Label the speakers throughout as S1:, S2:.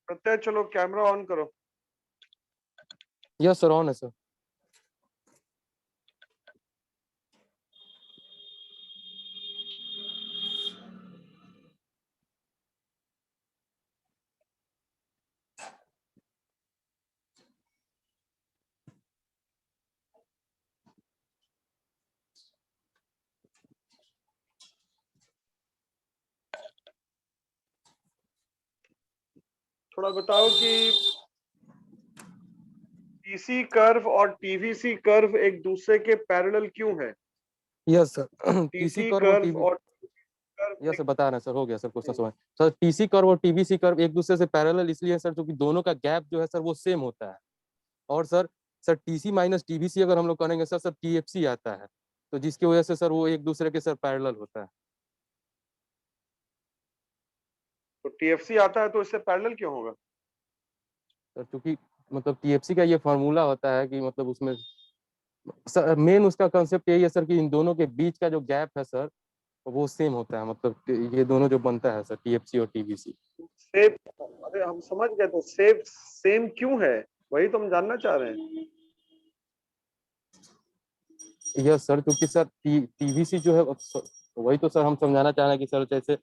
S1: प्रत्यय चलो camera on करो।
S2: Yes sir, on है सर।
S1: थोड़ा बताओ कि पीसी कर्व और टीवीसी कर्व एक दूसरे के पैरेलल क्यों है?
S2: Yes sir, TC
S1: TC
S2: curve और
S1: कर्व
S2: टीवी,
S1: और कर्व
S2: यस सर बता रहे हैं सर, हो गया सर क्वेश्चन समझ। सर टीसी कर्व और टीबीसी कर्व एक दूसरे से पैरेलल इसलिए है सर क्योंकि दोनों का गैप जो है सर वो सेम होता है। और sir sir TC minus TBC अगर हम लोग करेंगे सर सर टीएफसी आता है, तो जिसकी वजह से सर वो एक दूसरे के सर पैरेलल होता है।
S1: तो टीएफसी आता है तो इससे पैरेलल क्यों होगा?
S2: सर क्योंकि मतलब टीएफसी का ये फॉर्मूला होता है कि मतलब उसमें सर मेन उसका कंसेप्ट यही है सर कि इन दोनों के बीच का जो गैप है सर वो सेम होता है, मतलब ये दोनों जो बनता है सर टीएफसी और टीबीसी।
S1: सेम, अरे हम समझ गए, तो सेम सेम क्यों है वही तो हम जानना चाह रहे हैं।
S2: यस सर, क्योंकि सर टीवीसी जो है वही तो सर हम समझाना चाह रहे हैं कि सर जैसे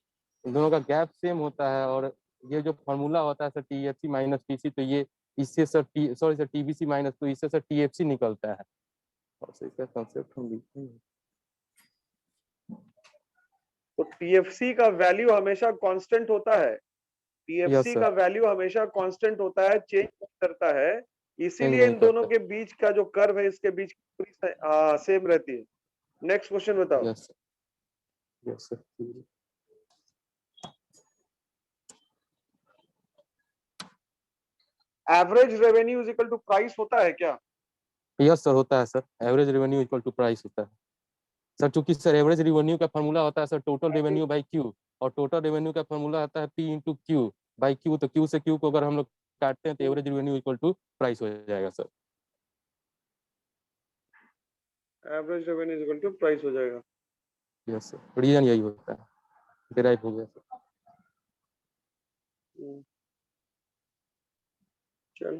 S2: इन दोनों का गैप सेम होता है और ये जो फॉर्मूला होता है सर टीएफसी माइनस टीसी, तो ये इससे sir sorry sir TBC minus, तो इससे सर टीएफसी निकलता है। और सर इसका कंसेप्ट हम लिखते हैं।
S1: तो टीएफसी का वैल्यू हमेशा कांस्टेंट होता है,
S2: यस
S1: टीएफसी
S2: सर,
S1: का वैल्यू हमेशा कांस्टेंट होता है, चेंज नहीं करता है।
S2: चेंज
S1: इसीलिए
S2: नहीं
S1: इन दोनों
S2: करता।
S1: के बीच का जो कर्व है इसके बीच की पूरी सेम रहती है। नेक्स्ट क्वेश्चन बताओ।
S2: Yes sir, yes sir.
S1: Average revenue is equal to price होता है क्या?
S2: यस सर होता है sir, average revenue equal to price होता है सर, चूंकि सर एवरेज रेवेन्यू का फॉर्मूला होता है sir total revenue by Q, और टोटल रेवेन्यू का फॉर्मूला आता है P into Q by Q, तो क्यू से क्यू को अगर हम लोग काटते हैं तो average revenue equal to price हो जाएगा sir.
S1: Average revenue is equal to price हो जाएगा।
S2: यस सर, रीजन यही होता है, डिराइव हो गया सर।
S1: चल,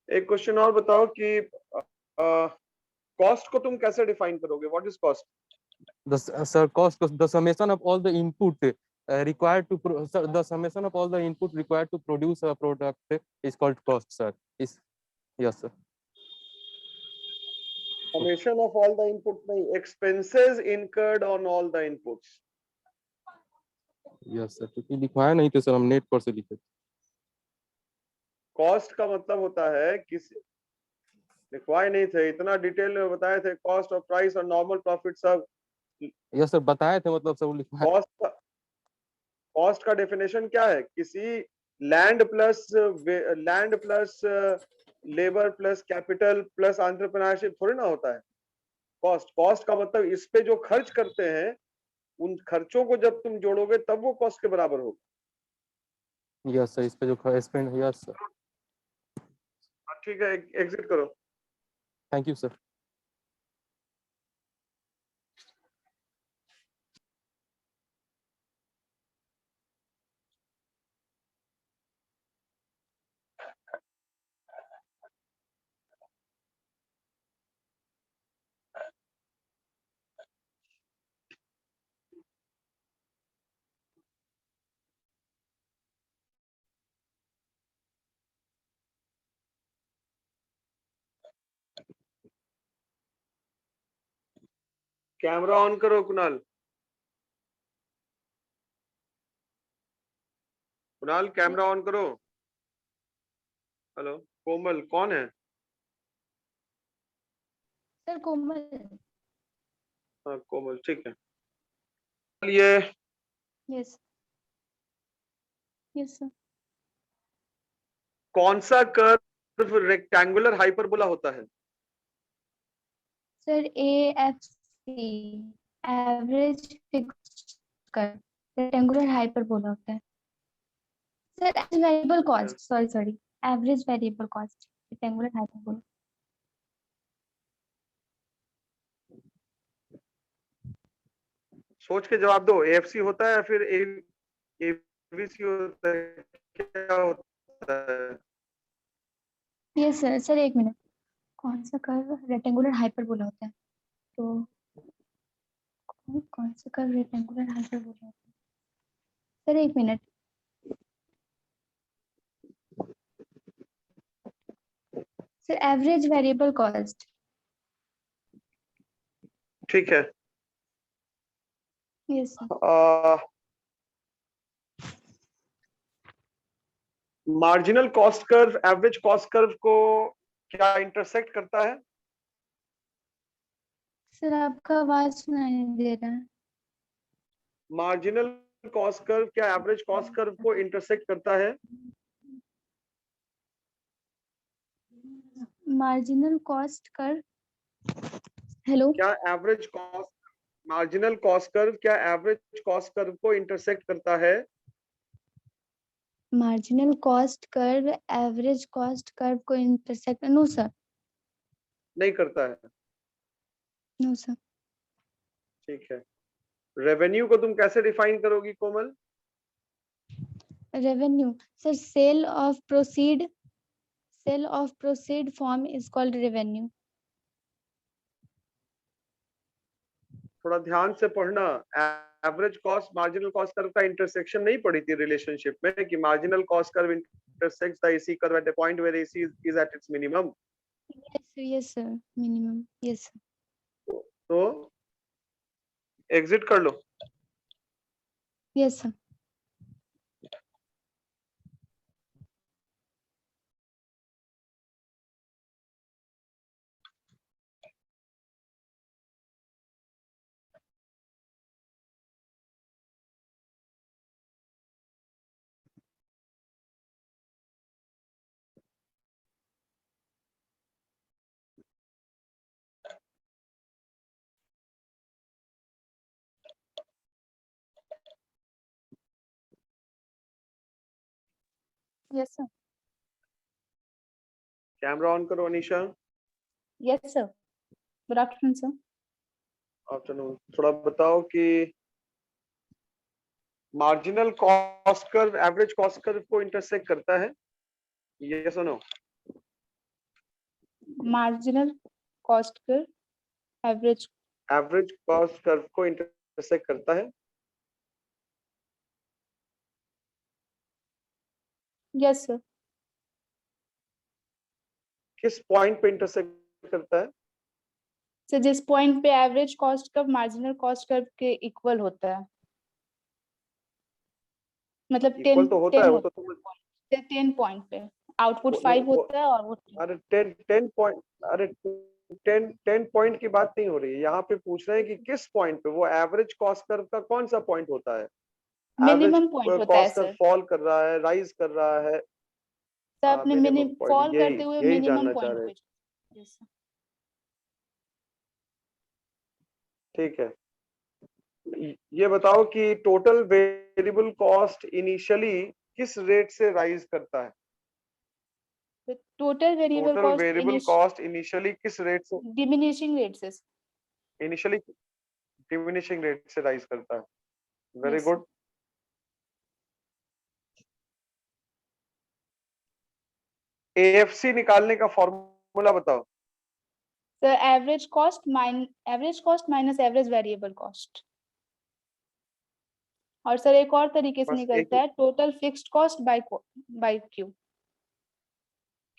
S1: एक क्वेश्चन और बताओ कि कॉस्ट को तुम कैसे डिफाइन करोगे? What is cost?
S2: Sir, cost, the summation of all the input required to sir, the summation of all the input required to produce a product is called cost sir, is yes sir।
S1: Summation of all the input नहीं, expenses incurred on all the inputs.
S2: Yes sir, क्योंकि लिखवाया नहीं थे sir, हम net पर से लिखे।
S1: Cost का मतलब होता है किसी, लिखवाए नहीं थे, इतना डिटेल में बताए थे, कॉस्ट और प्राइस और नॉर्मल प्रॉफिट सब।
S2: यस सर बताए थे, मतलब सब लिखवाया।
S1: कॉस्ट का, कॉस्ट का डेफिनेशन क्या है? किसी land plus labour plus capital plus entrepreneurship थोड़ी ना होता है कॉस्ट। कॉस्ट का मतलब इस पे जो खर्च करते हैं उन खर्चों को जब तुम जोड़ोगे तब वो कॉस्ट के बराबर होगा।
S2: यस सर, इस पे जो स्पेंड, यस सर।
S1: ठीक है, एग्जिट करो।
S2: Thank you sir.
S1: Camera on करो कुणाल। कुणाल कैमरा ऑन करो। हेलो कोमल, कौन है?
S3: सर कोमल।
S1: हाँ कोमल, ठीक है। ये
S3: यस यस सर।
S1: कौन सा कर्व रेक्टेंगुलर हाइपरबोला होता है?
S3: Sir AFC, average fixed rectangular hyperbola होता है sir. Variable cost, sorry sorry, average variable cost rectangular hyperbola.
S1: सोच के जवाब दो, एएफसी होता है या फिर एवीसी होता है, क्या होता होता है?
S3: Yes sir. सर एक मिनट, कौन सा कर्व रेक्टेंगुलर हाइपरबोला होता है? तो कौन सा कर्व रेक्टेंगुलर हाइपरबोला होता है? सर एक minute. Sir average variable cost.
S1: ठीक है।
S3: Yes sir.
S1: Marginal cost curve average cost curve को क्या इंटरसेक्ट करता है?
S3: सर आपका आवाज सुनाई नहीं दे रहा है।
S1: मार्जिनल कॉस्ट कर्व क्या एवरेज कॉस्ट कर्व को इंटरसेक्ट करता है?
S3: Marginal cost curve. हेलो।
S1: क्या average cost marginal cost curve क्या एवरेज कॉस्ट कर्व को इंटरसेक्ट करता है?
S3: Marginal cost curve average cost curve को इंटरसेक्ट, नो सर।
S1: नहीं करता है।
S3: No sir.
S1: ठीक है। रेवेन्यू को तुम कैसे डिफाइन करोगी Komal?
S3: Revenue sir, sale of proceed form is called revenue.
S1: थोड़ा ध्यान से पढ़ना। Average cost marginal cost curve का इंटरसेक्शन नहीं पढ़ी थी रिलेशनशिप में कि marginal cost curve intersects the AC curve at the point where AC is at its minimum.
S3: Yes sir, minimum. Yes sir.
S1: तो एग्जिट कर लो।
S3: Yes sir. Yes sir.
S1: Camera on करो Anisha.
S3: Yes sir. Good afternoon sir.
S1: Afternoon. थोड़ा बताओ कि marginal cost curve average cost curve को intersect करता है? ये सुनो।
S3: Marginal cost curve average.
S1: Average cost curve को इंटरसेक्ट करता है?
S3: Yes sir.
S1: किस पॉइंट पे इंटरसेक्ट करता है?
S3: सर जिस पॉइंट पे average cost curve marginal cost curve के इक्वल होता है, मतलब
S1: इक्वल तो होता है वो तो तुम
S3: 10 पॉइंट पे आउटपुट
S1: नहीं
S3: 5 होता है और वो 10।
S1: अरे 10 पॉइंट अरे 10 पॉइंट की बात नहीं हो रही है यहाँ पे। पूछ रहे हैं कि किस पॉइंट पे वो एवरेज कॉस्ट कर्व का कौन सा पॉइंट होता है? एवरेज
S3: मिनिमम पॉइंट होता है
S1: कॉस्ट कर्व
S3: सर।
S1: फॉल कर रहा है, राइज कर रहा है?
S3: सर अपने
S1: मिनिमम पॉइंट,
S3: फॉल
S1: यही
S3: करते हुए
S1: यही
S3: मिनिमम
S1: जानना चाह
S3: पॉइंट
S1: रहे हैं।
S3: पे। Yes sir.
S1: ठीक है। ये बताओ कि टोटल वेरिएबल कॉस्ट इनिशियली किस रेट से राइज करता है?
S3: Total variable
S1: total
S3: cost
S1: variable cost initially किस रेट से
S3: डिमिनिशिंग रेट से।
S1: इनिशियली डिमिनिशिंग रेट से राइज करता है? Very
S3: yes
S1: good. एएफसी निकालने का फॉर्मूला बताओ।
S3: Sir average cost minus average variable cost. और सर एक और तरीके से
S1: बस एक
S3: निकलता है total fixed cost by Q.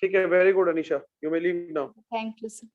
S1: ठीक है। Very good Anisha, you may leave now.
S3: Thank you sir.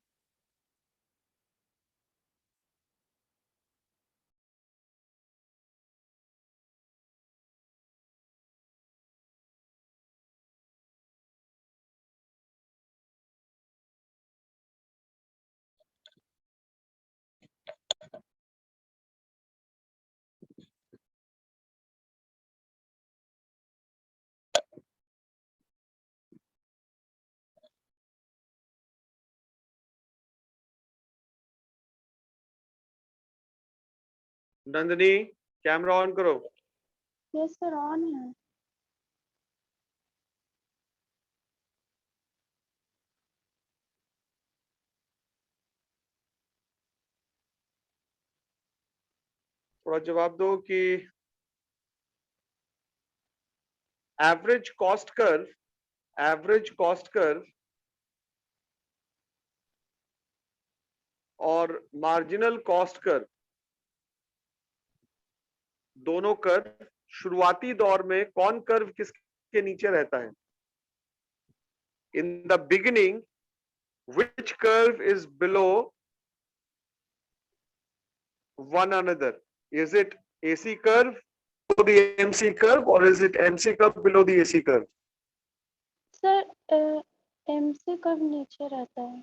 S1: Nandini, camera on करो।
S3: यस सर, ऑन है।
S1: थोड़ा जवाब दो कि average cost curve average cost curve और मार्जिनल कॉस्ट कर्व, दोनों कर्व शुरुआती दौर में कौन कर्व किसके नीचे रहता है? In the beginning which curve is below one another? Is it AC curve below the MC curve, or is it MC curve below the AC curve?
S4: Sir MC curve नीचे रहता है।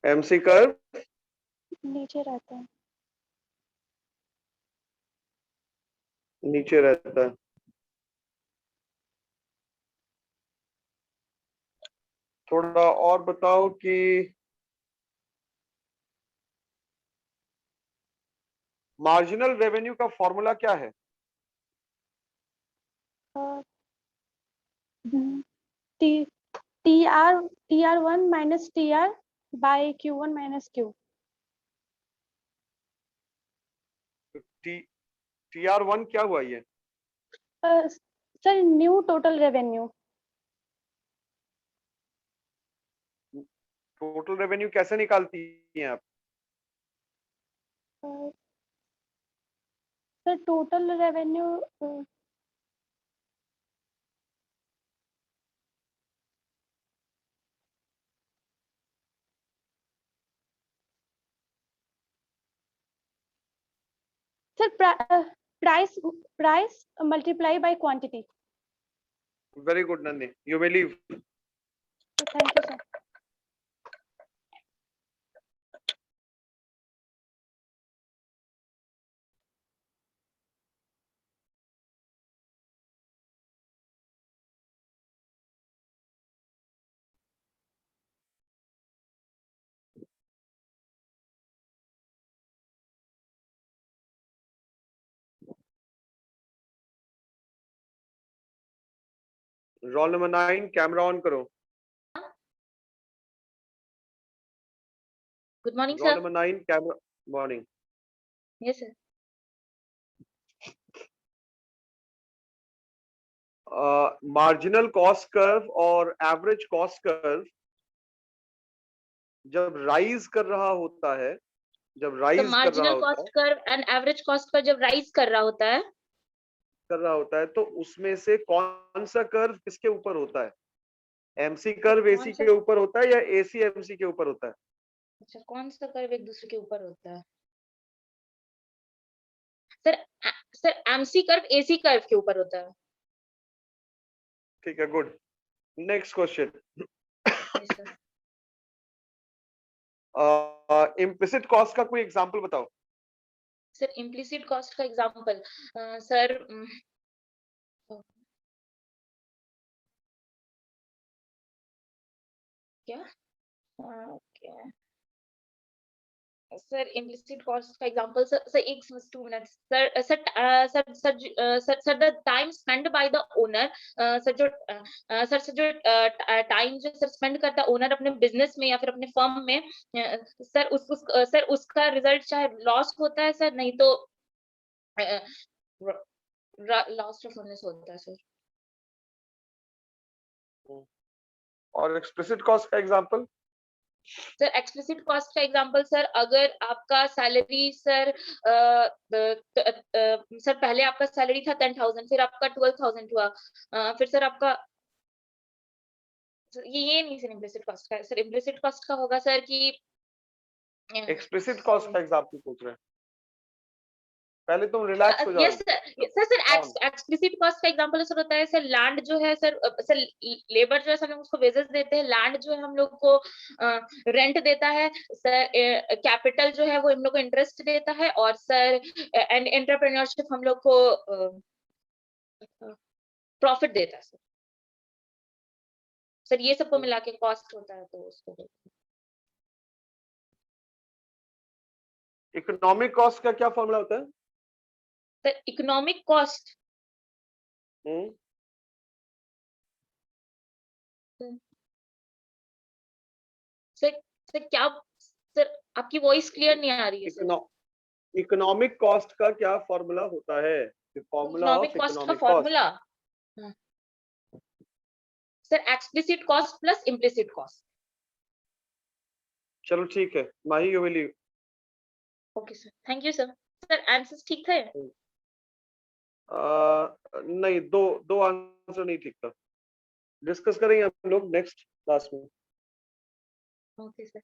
S1: MC curve
S4: नीचे रहता है।
S1: नीचे रहता है। थोड़ा और बताओ कि मार्जिनल रेवेन्यू का फॉर्मूला क्या है?
S4: TR1 minus TR by Q1 minus Q।
S1: TR1 क्या हुआ ये?
S4: Sir new total revenue.
S1: Total revenue कैसे निकालती हैं आप?
S4: Sir total revenue sir price multiply by quantity.
S1: Very good Nandi, you may leave.
S4: Thank you sir.
S1: Roll number 9 camera on करो।
S5: Good morning
S1: roll
S5: sir.
S1: Number 9 camera morning.
S5: Yes sir.
S1: Marginal cost curve और average cost curve जब rise कर रहा होता है, जब
S5: तो
S1: rise कर रहा
S5: मार्जिनल
S1: होता
S5: cost curve and average cost curve जब राइज कर रहा होता है,
S1: तो उसमें से कौन सा कर्व किसके ऊपर होता है? एमसी कर्व
S5: कौन
S1: एसी
S5: सा?
S1: के ऊपर होता है या एसी एमसी के ऊपर होता है?
S5: अच्छा, कौन सा कर्व एक दूसरे के ऊपर होता है? Sir MC curve AC curve के ऊपर होता है।
S1: ठीक है, good. Next question.
S5: Yes sir.
S1: Implicit cost का कोई एग्जांपल बताओ।
S5: सर इम्प्लिसिट कॉस्ट का एग्जांपल सर क्या ओके सर इम्प्लिसिट कॉस्ट का एग्जांपल सर एक 2 minutes sir sir the time spend by the owner sir जो टाइम जो सर स्पेंड करता है ओनर अपने बिजनेस में या फिर अपने फर्म में सर उसका रिजल्ट चाहे लॉस होता है सर, नहीं तो लॉस ऑफ ओनर्स होता है सर।
S1: और एक्सप्लिसिट कॉस्ट का एग्जांपल?
S5: सर एक्सप्लिसिट कॉस्ट का एग्जांपल सर, अगर आपका सैलरी सर सर पहले आपका सैलरी था 10,000, फिर आपका 12,000 हुआ, फिर सर आपका ये नहीं सर इम्प्लिसिट कॉस्ट का। सर इम्प्लिसिट कॉस्ट का होगा सर कि
S1: एक्सप्लिसिट कॉस्ट का एग्जांपल पूछ रहे हैं। पहले तुम रिलैक्स हो जाओ।
S5: यस सर एक्सप्लिसिट कॉस्ट का एग्जांपल सर होता है सर लैंड जो है सर लेबर जो है हम लोग उसको वेजेस देते हैं, लैंड जो है हम लोग को रेंट देता है सर, कैपिटल जो है वो हम लोग को इंटरेस्ट देता है, और सर एंड एंटरप्रेन्योरशिप हम लोग को प्रॉफिट देता है सर ये सबको मिला के कॉस्ट होता है, तो उसको
S1: इकोनॉमिक कॉस्ट का क्या फॉर्मूला होता है?
S5: सर इकोनॉमिक कॉस्ट सर क्या सर आपकी वॉइस क्लियर नहीं आ रही है सर।
S1: इकोनॉमिक कॉस्ट का क्या फॉर्मूला होता है? The formula of
S5: economic cost का
S1: economic cost.
S5: Formula sir explicit cost plus implicit cost.
S1: चलो ठीक है, Mahi you will leave.
S5: Okay sir, thank you sir. Sir answers ठीक थे?
S1: नहीं, दो आंसर नहीं ठीक था, डिस्कस करेंगे हम लोग नेक्स्ट क्लास में।
S5: Okay sir.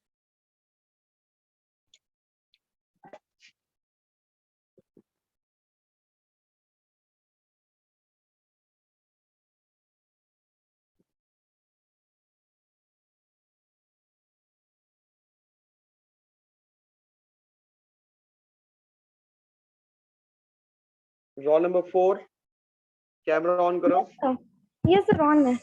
S1: Roll number 4, camera on करो।
S3: यस सर, ऑन है।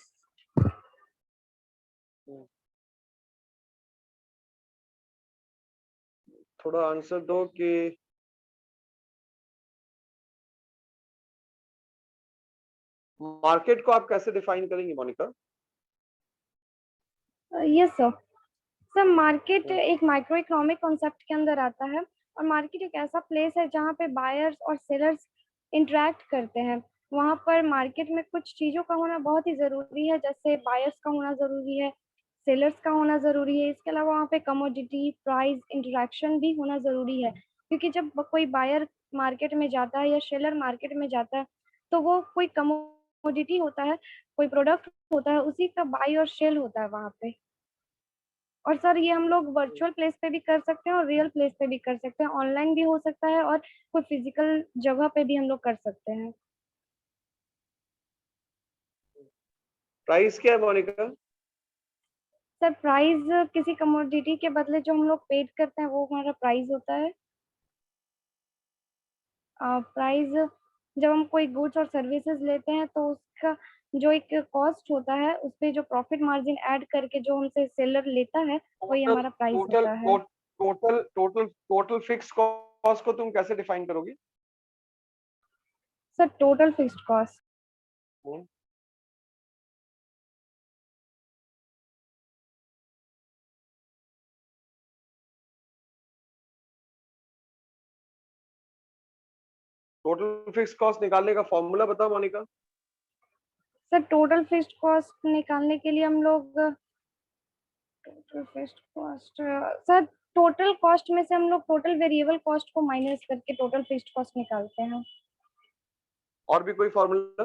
S1: थोड़ा आंसर दो कि मार्केट को आप कैसे डिफाइन करेंगी Monica?
S3: Yes sir. Sir market एक माइक्रो इकोनॉमिक कॉन्सेप्ट के अंदर आता है, और मार्केट एक ऐसा प्लेस है जहाँ पे बायर्स और सेलर्स इंटरेक्ट करते हैं। वहाँ पर मार्केट में कुछ चीज़ों का होना बहुत ही ज़रूरी है, जैसे बायर्स का होना ज़रूरी है, सेलर्स का होना ज़रूरी है। इसके अलावा वहाँ पे कमोडिटी प्राइस इंटरेक्शन भी होना ज़रूरी है, क्योंकि जब कोई बायर मार्केट में जाता है या सेलर मार्केट में जाता है तो वो कोई कमोडिटी होता है, कोई प्रोडक्ट होता है, उसी का बाई और सेल होता है वहाँ पे। और सर ये हम लोग वर्चुअल प्लेस पे भी कर सकते हैं और रियल प्लेस पे भी कर सकते हैं, ऑनलाइन भी हो सकता है और कोई फिजिकल जगह पे भी हम लोग कर सकते हैं।
S1: प्राइस क्या है मोनिका?
S3: सर प्राइस किसी कमोडिटी के बदले जो हम लोग पेड करते हैं वो हमारा प्राइस होता है। प्राइस जब हम कोई गुड्स और सर्विसेज लेते हैं तो उसका जो एक कॉस्ट होता है उस पे जो प्रॉफिट मार्जिन ऐड करके जो हमसे सेलर लेता है वही हमारा प्राइस
S1: टोटल
S3: होता है।
S1: Total total total fix cost को तुम कैसे डिफाइन करोगी?
S3: Sir total fixed cost
S1: total fix cost निकालने का फॉर्मूला बताओ Monica.
S3: Sir total fixed cost निकालने के लिए हम लोग total fixed cost sir total cost में से हम लोग टोटल वेरिएबल कॉस्ट को माइनस करके टोटल फिक्स्ड कॉस्ट निकालते हैं।
S1: और भी कोई फॉर्मूला?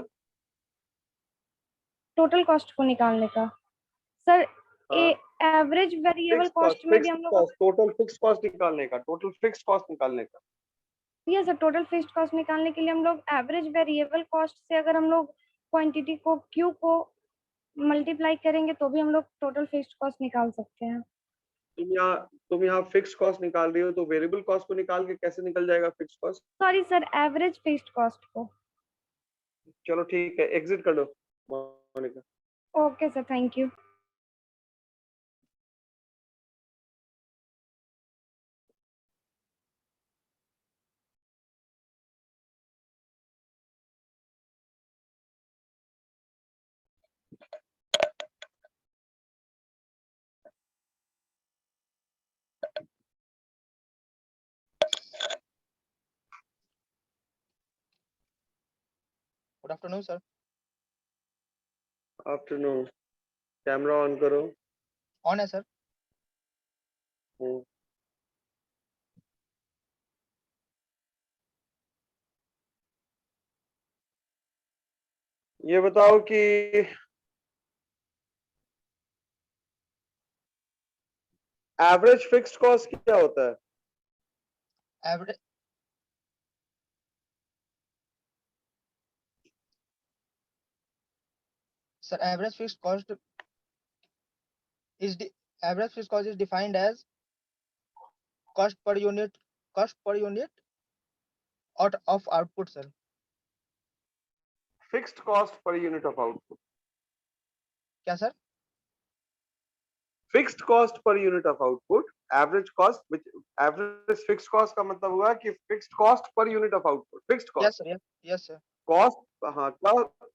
S3: टोटल कॉस्ट को निकालने का सर
S1: हाँ,
S3: एवरेज वेरिएबल
S1: फिक्स
S3: कॉस्ट में भी हम लोग
S1: कॉस्ट टोटल फिक्स कॉस्ट निकालने का, टोटल फिक्स कॉस्ट निकालने का।
S3: ये सर टोटल फिक्स्ड कॉस्ट निकालने के लिए हम लोग एवरेज वेरिएबल कॉस्ट से अगर हम लोग क्वांटिटी को क्यू को मल्टीप्लाई करेंगे तो भी हम लोग टोटल फिक्स्ड कॉस्ट निकाल सकते हैं।
S1: तुम यहाँ फिक्स कॉस्ट निकाल रही हो तो वेरिएबल कॉस्ट को निकाल के कैसे निकल जाएगा fix cost?
S3: Sorry sir, average fixed cost को।
S1: चलो ठीक है, एग्जिट कर दो Monica.
S3: Okay sir, thank you.
S6: Good afternoon sir.
S1: Afternoon. Camera on करो।
S6: ऑन है सर।
S1: ये बताओ कि एवरेज फिक्स्ड कॉस्ट क्या होता है?
S6: Average sir average fixed cost is defined as cost per unit out of output sir.
S1: Fixed cost per unit of output.
S6: क्या sir?
S1: Fixed cost per unit of output, average cost, average fixed cost का मतलब हुआ कि fixed cost per unit of output, fixed
S6: yes
S1: cost.
S6: Sir, yes sir.
S1: Cost, हाँ,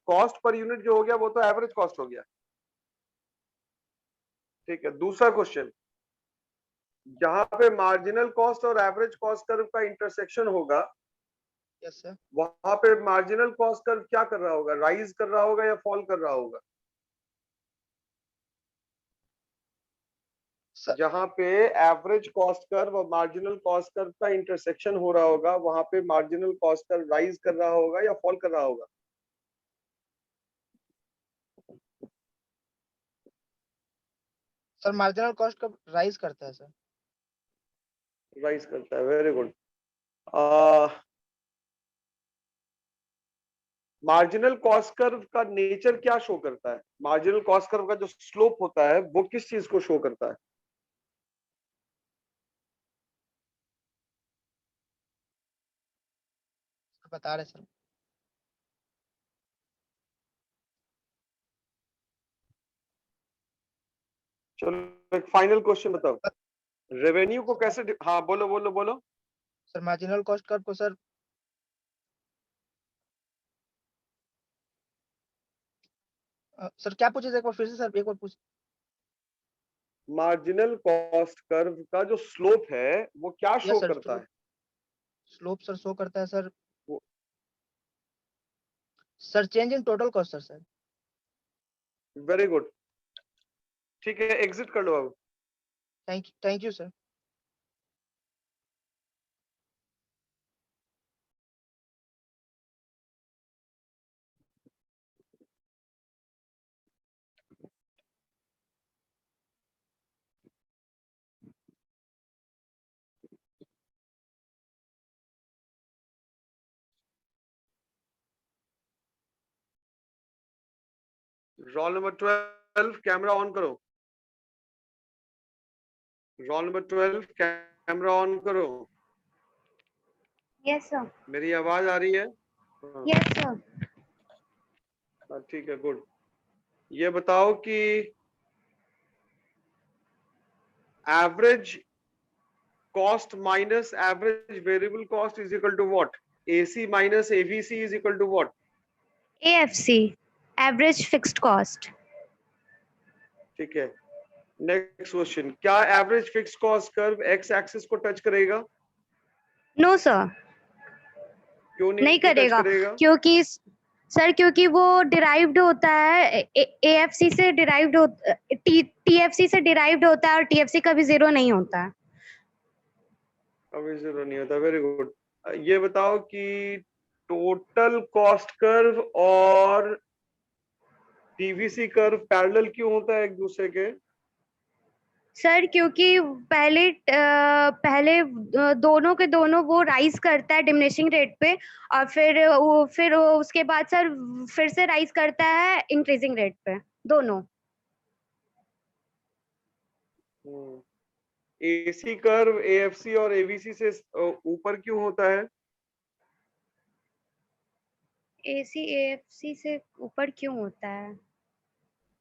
S1: cost per unit जो हो गया वो तो एवरेज कॉस्ट हो गया। ठीक है, दूसरा क्वेश्चन, जहां पे मार्जिनल कॉस्ट और एवरेज कॉस्ट कर्व का इंटरसेक्शन होगा
S6: Yes, sir.
S1: वहां पे मार्जिनल कॉस्ट कर्व क्या कर रहा होगा, राइज कर रहा होगा या फॉल कर रहा होगा?
S6: Sir,
S1: जहां पे एवरेज कॉस्ट कर्व और मार्जिनल कॉस्ट कर्व का इंटरसेक्शन हो रहा होगा, वहां पे मार्जिनल कॉस्ट कर्व राइज कर रहा होगा या फॉल कर रहा होगा?
S6: sir, marginal cost कब rise करता है sir?
S1: राइज करता है, very good. Marginal cost curve का नेचर क्या शो करता है? मार्जिनल कॉस्ट कर्व का जो स्लोप होता है वो किस चीज को शो करता है?
S6: बता रहे सर।
S1: चलो एक फाइनल क्वेश्चन बताओ, रेवेन्यू को कैसे हाँ बोलो बोलो बोलो।
S6: सर मार्जिनल कॉस्ट कर्व को सर सर क्या पूछे थे एक बार फिर से सर, एक बार पूछ।
S1: मार्जिनल कॉस्ट कर्व का जो स्लोप है वो क्या शो
S6: यस सर,
S1: करता है?
S6: स्लोप सर शो करता है सर,
S1: वो-
S6: sir change in total cost sir.
S1: Very good, ठीक है एग्जिट कर लो अब।
S6: Thank you sir.
S1: Roll number 12 camera on करो, रोल नंबर 12 कैमरा ऑन करो।
S3: Yes sir.
S1: मेरी आवाज आ रही है? हाँ,
S3: यस सर।
S1: ठीक है गुड। ये बताओ कि average cost minus average variable cost is equal to what? AC minus AVC is equal to what?
S7: AFC, average fixed cost.
S1: ठीक है, नेक्स्ट क्वेश्चन, क्या average fix cost curve x axis को touch करेगा?
S7: No sir,
S1: क्यों
S7: नहीं
S1: touch
S7: करेगा
S1: करेगा?
S7: क्योंकि सर क्योंकि वो डिराइव्ड होता है AFC से डिराइव्ड होता TFC से डिराइव्ड होता है और TFC कभी जीरो नहीं होता है।
S1: अभी जीरो नहीं होता, वेरी गुड। ये बताओ कि टोटल कॉस्ट कर्व और टीवीसी कर्व पैरेलल क्यों होता है एक दूसरे के?
S7: सर क्योंकि पहले दोनों के दोनों वो राइज करता है डिमिनिशिंग रेट पे और फिर उसके बाद सर फिर से राइज करता है इंक्रीजिंग रेट पे दोनों।
S1: एसी कर्व एएफसी और एवीसी से ऊपर क्यों होता है?
S7: AC AFC से ऊपर क्यों होता है?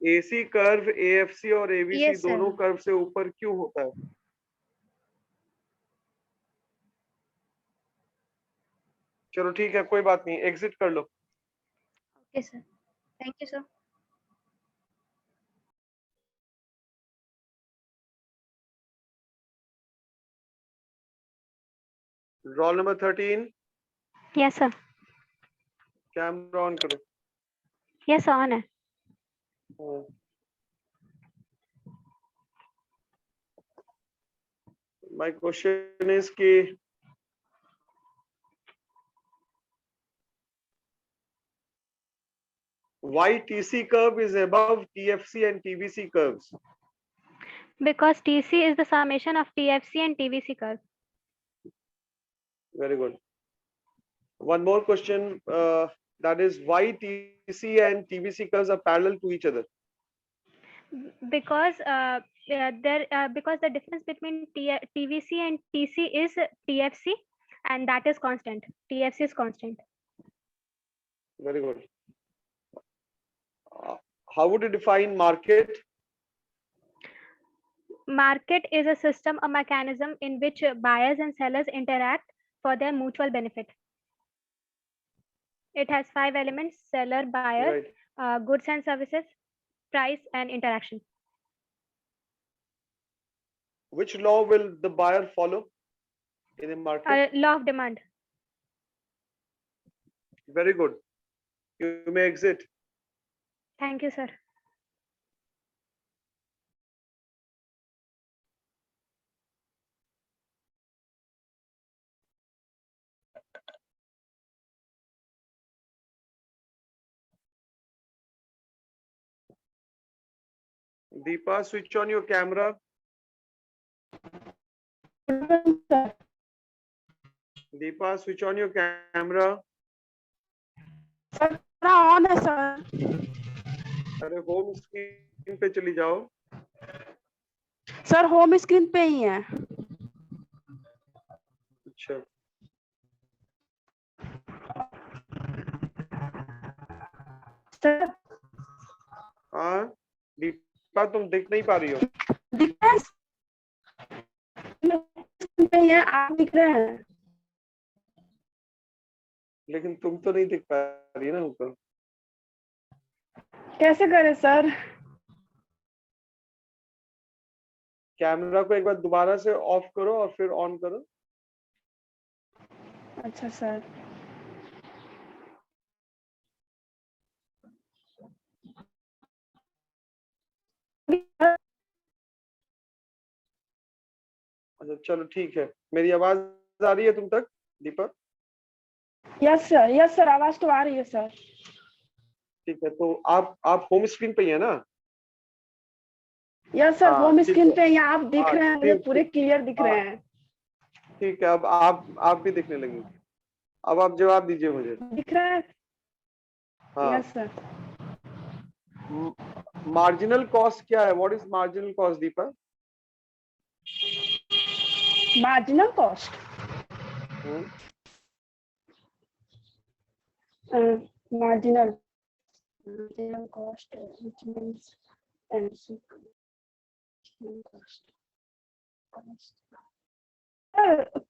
S1: एसी कर्व एएफसी और एवीसी
S7: Yes, sir.
S1: दोनों कर्व से ऊपर क्यों होता है? चलो ठीक है कोई बात नहीं, एग्जिट कर लो।
S7: Okay sir, thank you sir.
S1: Roll number 13
S4: Yes, sir.
S1: Camera on करो।
S4: Yes, on है।
S1: माय क्वेश्चन इज कि why TC curve is above TFC and TVC curves?
S4: Because TC is the summation of TFC and TVC curve.
S1: Very good. One more question, that is why TC and TVC curves are parallel to each other?
S4: Because because the difference between TVC and TC is TFC, and that is constant. TFC is constant.
S1: Very good. How would you define market?
S4: Market is a system, a mechanism in which buyers and sellers interact for their mutual benefit. It has 5 elements: seller, buyer,
S1: Right.
S4: goods and services, price, and interaction.
S1: Which law will the buyer follow in the market?
S4: Law of demand.
S1: Very good. You may exit.
S4: Thank you, sir.
S1: Deepa, switch on your camera. Deepa, switch on your camera.
S8: Sir on है sir.
S1: अरे home screen पे चली जाओ।
S8: Sir home screen पे ही है।
S1: अच्छा,
S8: sir
S1: हाँ दीपा, तुम दिख नहीं पा रही हो।
S8: दिख रहा है स्क्रीन पे ही है, आप दिख रहे हैं।
S1: लेकिन तुम तो नहीं दिख पा रही ना ऊपर।
S8: कैसे करें सर?
S1: कैमरा को एक बार दोबारा से ऑफ करो और फिर ऑन करो।
S8: अच्छा सर।
S1: अच्छा चलो ठीक है। मेरी आवाज आ रही है तुम तक दीपक?
S8: यस सर, आवाज तो आ रही है सर।
S1: ठीक है, तो आप होम स्क्रीन पे ही है ना?
S8: यस सर,
S1: हाँ,
S8: होम
S1: ठीक
S8: स्क्रीन
S1: है।
S8: पे यहाँ आप दिख
S1: हाँ,
S8: रहे हैं, मुझे
S1: ठीक,
S8: पूरे
S1: ठीक।
S8: क्लियर दिख
S1: हाँ।
S8: रहे हैं।
S1: ठीक है, अब आप भी दिखने लगी। अब आप जवाब दीजिए मुझे।
S8: दिख रहा है?
S1: हाँ,
S8: यस सर।
S1: मार्जिनल कॉस्ट क्या है? What is marginal cost Deepak?
S8: Marginal cost, marginal cost, which means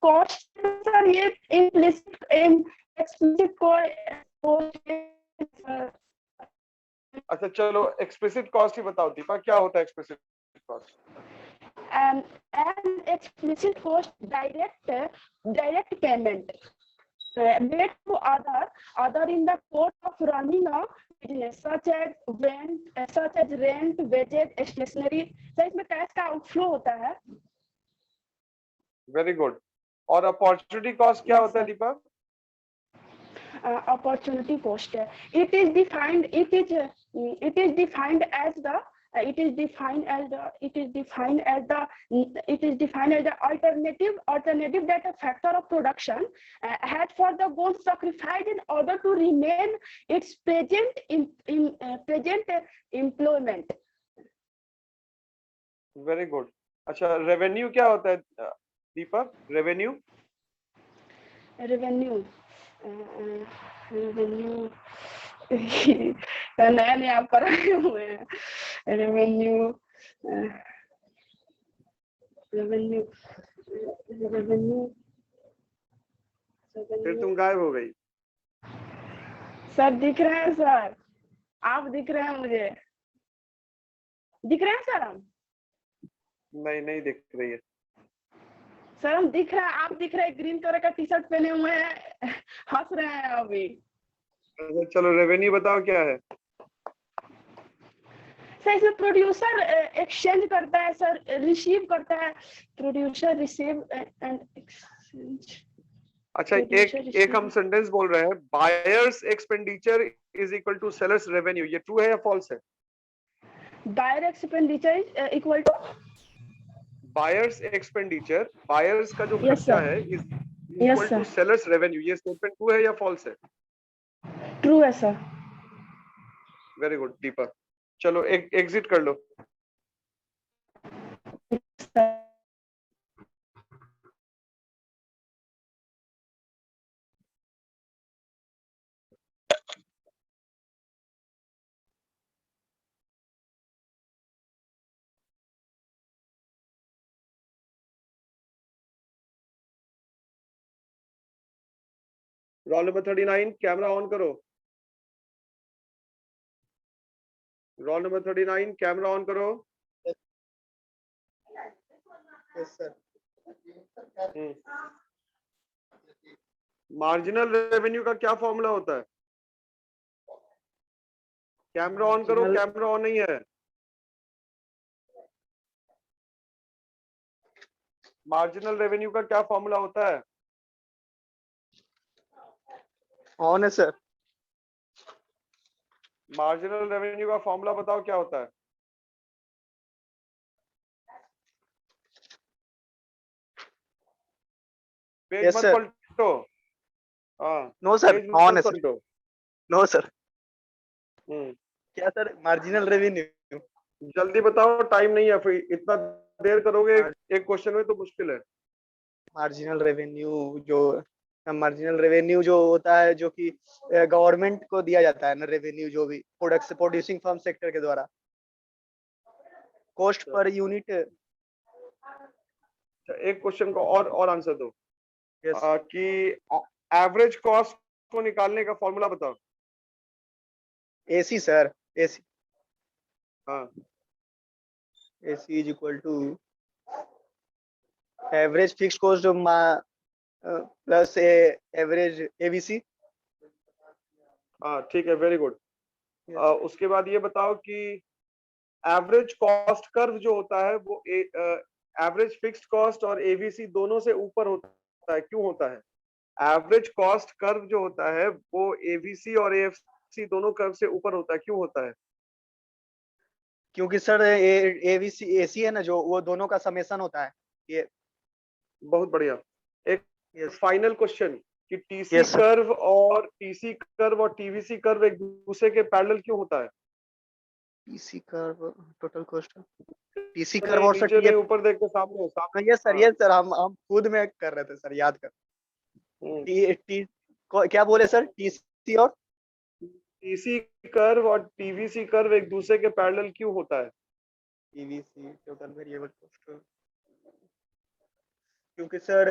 S8: cost sir ये implicit explicit
S1: अच्छा चलो एक्सप्लिसिट कॉस्ट ही बताओ दीपा, क्या होता है explicit cost?
S8: an explicit cost direct payment made to other in the course of running a business such as rent, wages, stationery। Sir इसमें cash का outflow होता है।
S1: Very good. और अपॉर्चुनिटी कॉस्ट क्या
S8: Yes,
S1: होता है
S8: sir.
S1: Deepak?
S8: Opportunity cost, it is defined as the alternative that a factor of production had for the goals sacrificed in order to remain its present employment।
S1: Very good. अच्छा, revenue क्या होता है दीपक? Revenue
S8: नया आप कर रहे हुए हैं। रेवेन्यू
S1: फिर तुम गायब हो गई।
S8: सर दिख रहे हैं सर, आप दिख रहे हैं, मुझे दिख रहे हैं सर। हम
S1: नहीं दिख रही है
S8: सर, हम दिख रहा है, आप दिख रहे हैं, ग्रीन कलर का टी शर्ट पहने हुए हैं, हंस रहे हैं अभी।
S1: अच्छा चलो रेवेन्यू बताओ क्या है?
S8: सर इसमें प्रोड्यूसर एक्सचेंज करता है सर, रिसीव करता है। Producer receive and exchange.
S1: अच्छा, एक हम सेंटेंस बोल रहे हैं, buyers expenditure is equal to sellers revenue, ये ट्रू है या फॉल्स है?
S8: Buyer expenditure equal to
S1: buyers expenditure, buyers का जो
S8: Yes,
S1: खर्चा
S8: sir.
S1: है is equal to
S8: sir.
S1: Sellers revenue, ये स्टेटमेंट ट्रू है या फॉल्स है?
S8: ट्रू है सर।
S1: वेरी गुड दीपक। चलो एग्जिट कर लो। रोल नंबर 39 कैमरा ऑन करो। रोल नंबर 39 कैमरा ऑन करो।
S6: Yes sir.
S1: मार्जिनल रेवेन्यू का क्या फॉर्मूला होता है? कैमरा ऑन करो,
S6: Marginal-
S1: कैमरा ऑन नहीं है। मार्जिनल रेवेन्यू का क्या फॉर्मूला होता है?
S6: ऑन है सर।
S1: मार्जिनल रेवेन्यू का फॉर्मूला बताओ क्या होता है? पेज
S6: Yes,
S1: मत
S6: sir.
S1: पलटो। हाँ,
S6: नो सर,
S1: पेज
S6: ऑन
S1: मत
S6: है सर।
S1: पलटो।
S6: No sir.
S1: हम्म,
S6: क्या सर? Marginal revenue.
S1: जल्दी बताओ, टाइम नहीं है, फिर इतना देर करोगे एक क्वेश्चन में तो मुश्किल है।
S6: मार्जिनल रेवेन्यू जो होता है, जो कि गवर्नमेंट को दिया जाता है ना, रेवेन्यू जो भी प्रोड्यूसिंग फर्म सेक्टर के द्वारा, कॉस्ट पर यूनिट।
S1: एक क्वेश्चन को और आंसर दो।
S6: यस।
S1: कि एवरेज कॉस्ट को निकालने का फॉर्मूला बताओ।
S6: एसी सर, एसी
S1: हाँ,
S6: AC is equal to average fixed cost plus average AVC.
S1: हाँ, ठीक है, वेरी गुड। उसके बाद ये बताओ कि एवरेज कॉस्ट कर्व जो होता है वो एवरेज फिक्स्ड कॉस्ट और एवीसी दोनों से ऊपर होता है, क्यों होता है? एवरेज कॉस्ट कर्व जो होता है वो एवीसी और एएफसी दोनों कर्व से ऊपर होता है, क्यों होता है?
S6: क्योंकि सर एबीसी एसी है ना, जो वो दोनों का समेशन होता है। ये
S1: बहुत बढ़िया। एक फाइनल क्वेश्चन कि टीसी
S6: Yes, sir.
S1: कर्व और टीवीसी कर्व एक दूसरे के पैरेलल क्यों होता है?
S6: TC curve total cost, TC curve
S1: नहीं,
S6: और सर
S1: नीचे नहीं,
S6: टीएफ।
S1: ऊपर देख के सामने सामने।
S6: यस सर,
S1: हाँ।
S6: यस सर, हम खुद में कर रहे थे सर, याद कर। टी टी क्या बोले सर? टीसी और
S1: टीसी कर्व और टीवीसी कर्व एक दूसरे के पैरेलल क्यों होता है?
S6: टीवीसी टोटल वेरिएबल कॉस्ट, क्योंकि सर